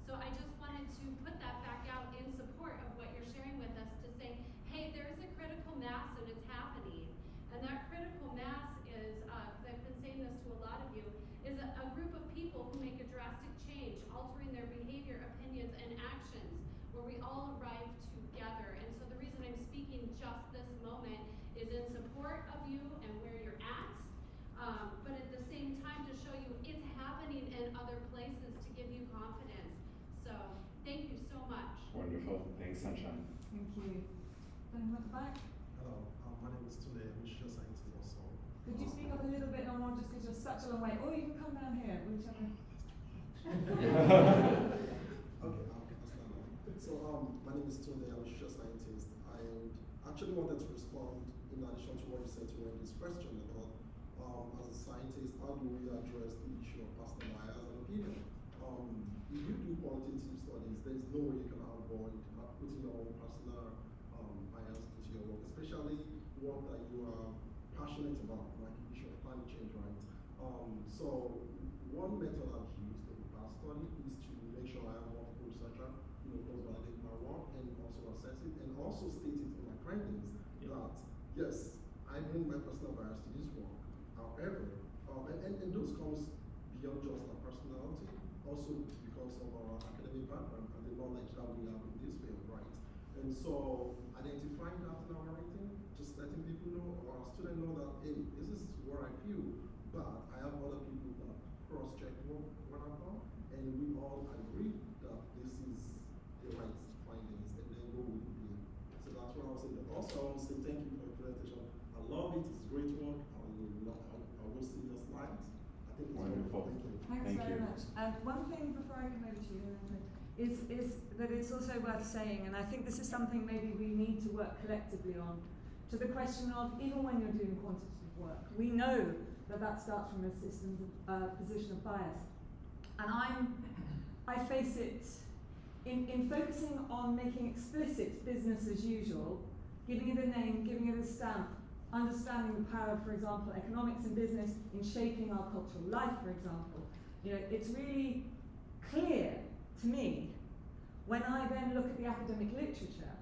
So I just wanted to put that back out in support of what you're sharing with us to say, hey, there's a critical mass and it's happening. And that critical mass is, because I've been saying this to a lot of you, is a group of people who make a drastic change, altering their behavior, opinions, and actions, where we all arrive together. And so the reason I'm speaking just this moment is in support of you and where you're at, but at the same time to show you it's happening in other places to give you confidence. So Thank you so much. Wonderful. Thanks, Sunshine. Thank you. Then at the back. Hello, my name is Tunde. I'm a social scientist also. Could you speak up a little bit or not, just because you're such a long way? Or you can come down here, whichever. Okay, I'll stand up. So, my name is Tunde. I'm a social scientist. I actually wanted to respond in addition to what you said to this question about, as a scientist, how do we address the issue of personal bias and opinion? If you do qualitative studies, there is no way you can avoid putting your own personal bias into your work, especially work that you are passionate about, like the issue of climate change, right? So one method I've used in the past study is to make sure I have multiple researcher, cross-validate my work and also assess it, and also state it in my findings that yes, I bring my personal bias to this work. However, and those comes beyond just our personality, also because of our academic background and the knowledge that we have in this field, right? And so identifying that in our writing, just letting people know, or our students know that, hey, this is where I feel, but I have other people that cross-check what I've done, and we all agree that this is the right findings, and then go with it. So that's what I was saying. Also, I want to say thank you for your presentation. I love it. It's great work. I will see your slides. I think it's Wonderful. Thank you. Thanks Thank very you. much. And one thing before I come over to you, is that it's also worth saying, and I think this is something maybe we need to work collectively on, to the question of even when you're doing quantitative work, we know that that starts from a systems position of bias. And I face it in focusing on making explicit business as usual, giving it a name, giving it a stamp, understanding the power of, for example, economics and business in shaping our cultural life, for example. It's really clear to me when I then look at the academic literature,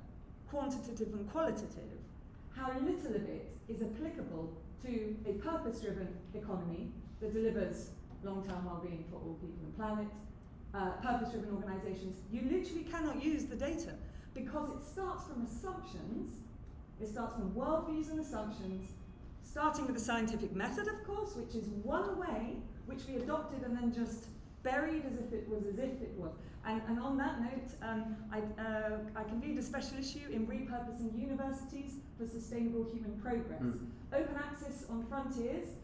quantitative and qualitative, how little of it is applicable to a purpose-driven economy that delivers long-term well-being for all people and planet, purpose-driven organizations. You literally cannot use the data because it starts from assumptions, it starts from worldviews and assumptions, starting with the scientific method, of course, which is one way, which we adopted and then just buried as if it was. And on that note, I convened a special issue in repurposing universities for sustainable human progress. Open access on frontiers.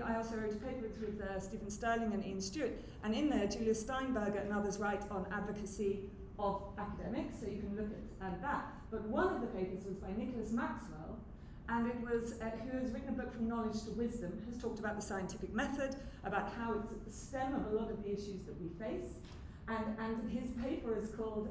I also wrote a paper with Stephen Sterling and Ian Stewart, and in there Julia Steinberger and others write on advocacy of academics, so you can look at that. But one of the papers was by Nicholas Maxwell, and it was who has written a book From Knowledge to Wisdom, has talked about the scientific method, about how it's at the stem of a lot of the issues that we face. And his paper is called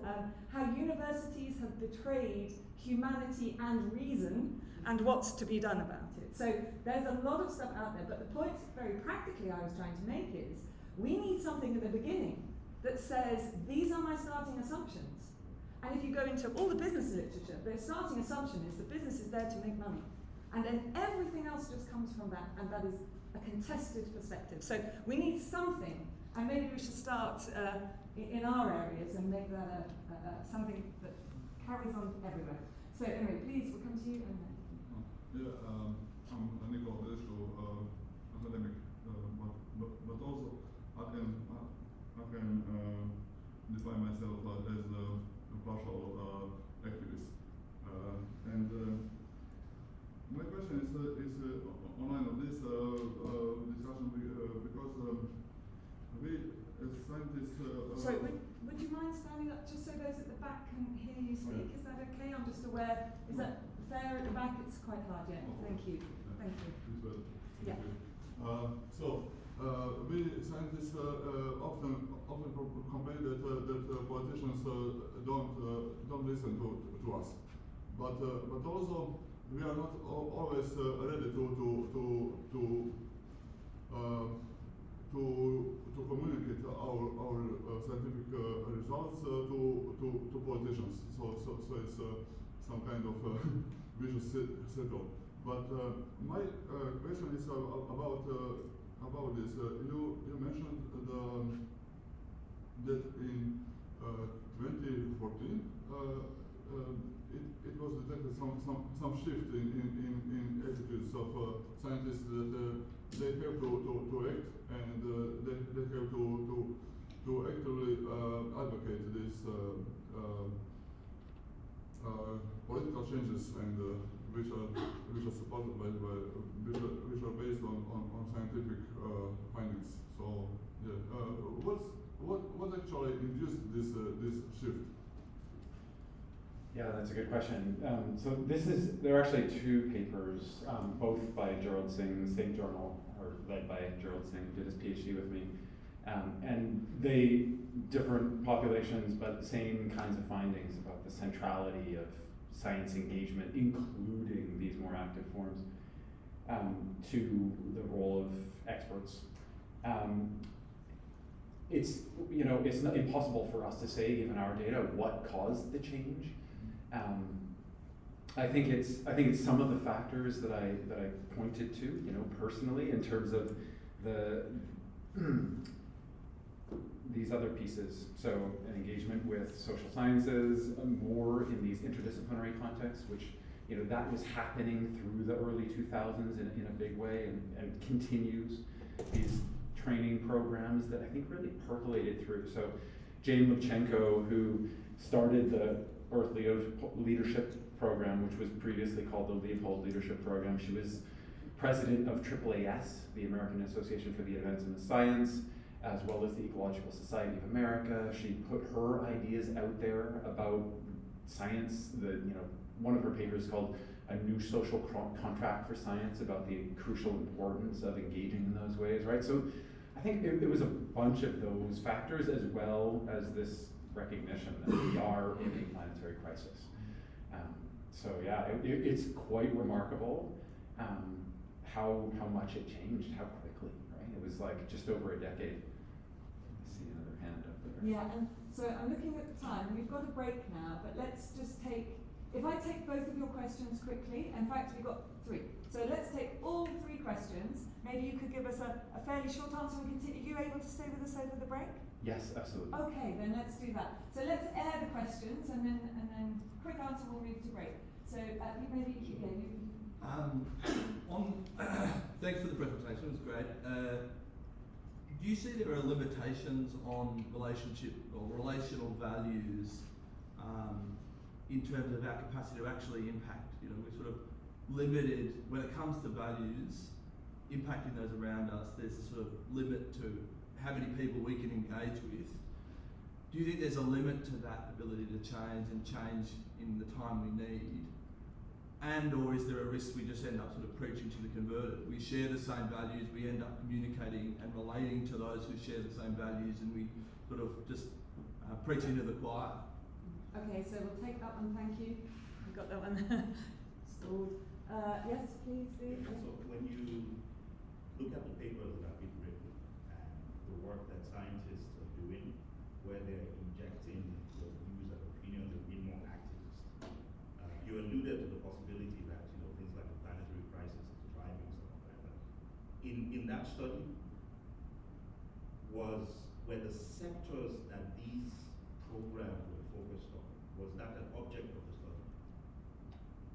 How Universities Have Betrayed Humanity and Reason and What's to Be Done About It. So there's a lot of stuff out there, but the point very practically I was trying to make is we need something at the beginning that says these are my starting assumptions. And if you go into all the business literature, their starting assumption is that business is there to make money. And then everything else just comes from that, and that is a contested perspective. So we need something, and maybe we should start in our areas and make that something that carries on everywhere. So anyway, please, we'll come to you. And I'm Nicola Bedescu, academic, but also I can define myself as a partial activist. And my question is online of this discussion because we as scientists. Sorry, would you mind standing up just so those at the back can hear you speak? Is that okay? I'm just aware. Is that fair at the back? It's quite hard, yeah. Thank you. Thank you. Yeah. We scientists often complain that politicians don't listen to us, but also we are not always ready to communicate our scientific results to politicians. So it's some kind of vicious circle. But my question is about this. You mentioned that in 2014 it was detected some shift in attitudes of scientists that they have to act, and they have to actually advocate these political changes and which are supported by which are based on scientific findings. So yeah, what actually induced this shift? Yeah, that's a good question. So there are actually two papers, both by Gerald Singh, State Journal, or led by Gerald Singh, who did his PhD with me. And they, different populations, but same kinds of findings about the centrality of science engagement, including these more active forms, to the role of experts. It's not impossible for us to say, given our data, what caused the change. I think it's some of the factors that I pointed to, personally, in terms of the these other pieces. So an engagement with social sciences, more in these interdisciplinary contexts, which that was happening through the early 2000s in a big way, and continues. These training programs that I think really percolated through. So Jane Lubchenco, who started the Earth Leadership Program, which was previously called the Leopold Leadership Program. She was president of AAAS, the American Association for the Advancement of Science, as well as the Ecological Society of America. She put her ideas out there about science. One of her papers called A New Social Contract for Science, about the crucial importance of engaging in those ways, right? So I think it was a bunch of those factors, as well as this recognition that we are in a planetary crisis. So yeah, it's quite remarkable how much it changed, how quickly, right? It was like just over a decade. I see another hand up there. Yeah, and so I'm looking at the time. We've got a break now, but let's just if I take both of your questions quickly, in fact we've got 3. So let's take all 3 questions. Maybe you could give us a fairly short answer and continue. Are you able to stay with us over the break? Yes, absolutely. Okay, then let's do that. So let's air the questions, and then quick answer, we'll move to break. So thanks for the presentation, it was great. Do you see there are limitations on relationship or relational values in terms of our capacity to actually impact? We're sort of limited when it comes to values, impacting those around us. There's a sort of limit to how many people we can engage with. Do you think there's a limit to that ability to change and change in the time we need? Or is there a risk we just end up sort of preaching to the converted? We share the same values, we end up communicating and relating to those who share the same values, and we sort of just preaching to the choir. Okay, so we'll take that one, thank you. We've got that one stalled. Yes, please do. So when you look at the papers that have been written and the work that scientists are doing, where they're injecting your views and opinions and being more activist, you alluded to the possibility that things like the planetary crisis is driving some of that. In that study, were the sectors that these programs were focused on, was that an object of the study?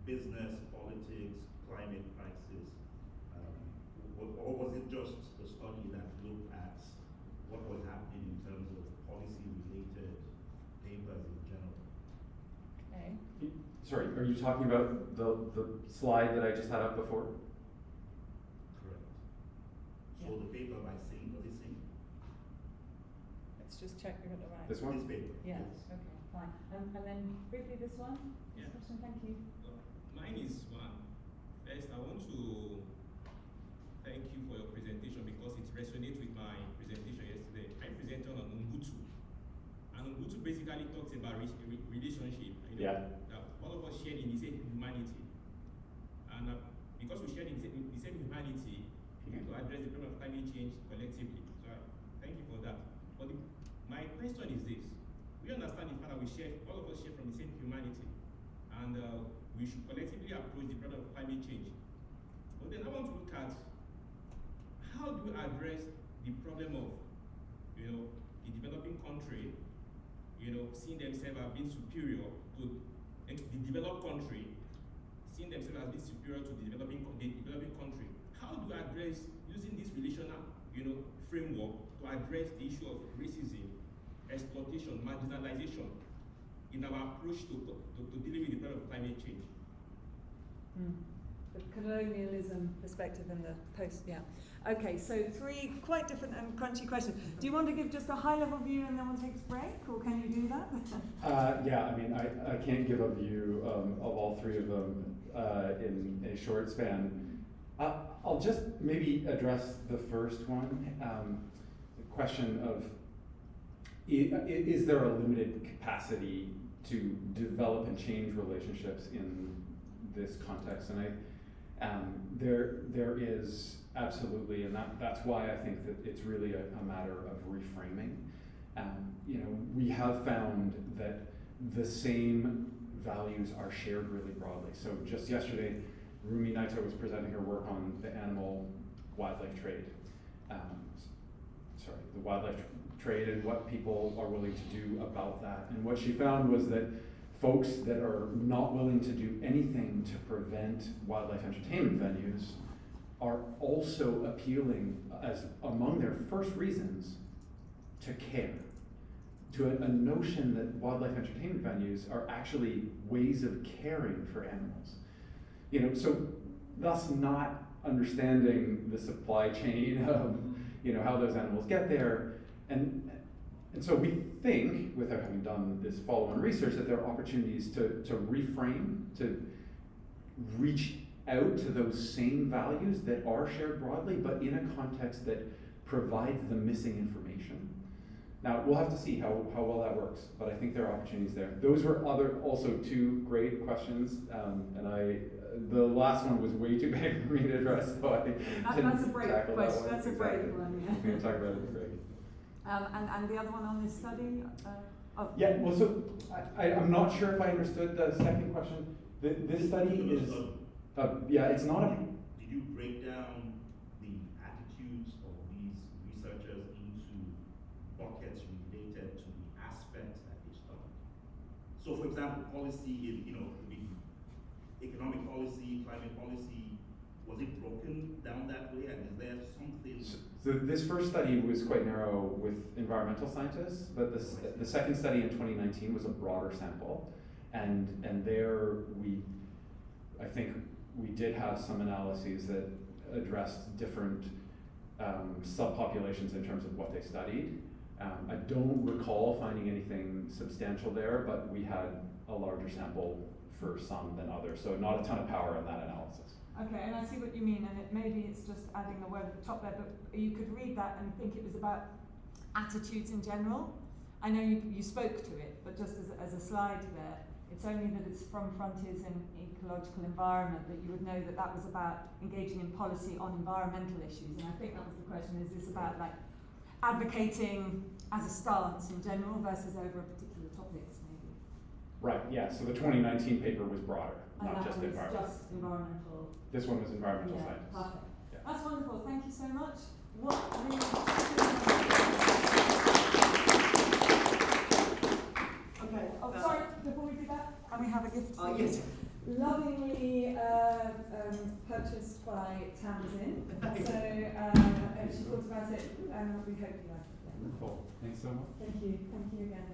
Business, politics, climate crisis, or was it just a study that looked at what was happening in terms of policy-related papers in general? Okay. Sorry, are you talking about the slide that I just had up before? Correct. So the paper by Singh, was it Singh? Let's just check we got the right. This one? This paper. Yeah. Okay, fine. And then briefly this one. Yeah. This question, thank you. Mine is one. First, I want to thank you for your presentation because it resonates with my presentation yesterday. I presented on Ubuntu. And Ubuntu basically talks about relationship. Yeah. That all of us share in the same humanity. And because we share in the same humanity, we need to address the problem of climate change collectively. So thank you for that. But my question is this. We understand the fact that all of us share from the same humanity. And we should collectively approach the problem of climate change. But then I want to look at how do we address the problem of, the developing country, seeing themselves as being superior to the developed country, seeing themselves as being superior to the developing country. How do we address using this relational, framework to address the issue of racism exploitation, marginalization in our approach to dealing with the problem of climate change. The colonialism perspective in the post, yeah. Okay, so 3 quite different and crunchy questions. Do you want to give just a high-level view and then we'll take a break, or can you do that? Yeah, I mean, I can't give a view of all 3 of them in a short span. I'll just maybe address the first one, the question of is there a limited capacity to develop and change relationships in this context? And there is absolutely, and that's why I think that it's really a matter of reframing. You know, we have found that the same values are shared really broadly. So just yesterday, Rumi Naito was presenting her work on the animal-wildlife trade. The wildlife trade and what people are willing to do about that. And what she found was that folks that are not willing to do anything to prevent wildlife entertainment venues are also appealing as among their first reasons to care, to a notion that wildlife entertainment venues are actually ways of caring for animals. You know, so thus not understanding the supply chain of, you know, how those animals get there. And so we think, without having done this follow-on research, that there are opportunities to reframe, to reach out to those same values that are shared broadly, but in a context that provides the missing information. Now, we'll have to see how well that works, but I think there are opportunities there. Those were also 2 great questions, and the last one was way too big for me to address, so I didn't That's a break tackle question. that one. That's a break one, yeah. We can talk about it in the break. And the other one on this study? Yeah, well, so I'm not sure if I understood the second question. This study is, yeah, it's not a... Did you break down the attitudes of these researchers into buckets related to the aspects that they studied? So, for example, policy, you know, the economic policy, climate policy, was it broken down that way, and is there something? So this first study was quite narrow with environmental scientists, but the second study in 2019 was a broader sample, and there I think we did have some analyses that addressed different subpopulations in terms of what they studied. I don't recall finding anything substantial there, but we had a larger sample for some than others, so not a ton of power in that analysis. Okay, and I see what you mean, and maybe it's just adding a word at the top there, but you could read that and think it was about attitudes in general. I know you spoke to it, but just as a slide there, it's only that it's from Frontiers in Ecological Environment that you would know that that was about engaging in policy on environmental issues, and I think that was the question, is this about like advocating as a stance in general versus over particular topics maybe? Right, yeah, so the 2019 paper was broader, not just environmental. Just environmental. This one was environmental Yeah, science. perfect. Yeah. That's wonderful. Thank you so much. Okay. Oh, sorry. Before we do that, and we have a gift. Oh, yes. Lovingly purchased by Tamsin. So she thought about it, and we hope you like it. Cool. Thanks so much. Thank you. Thank you again.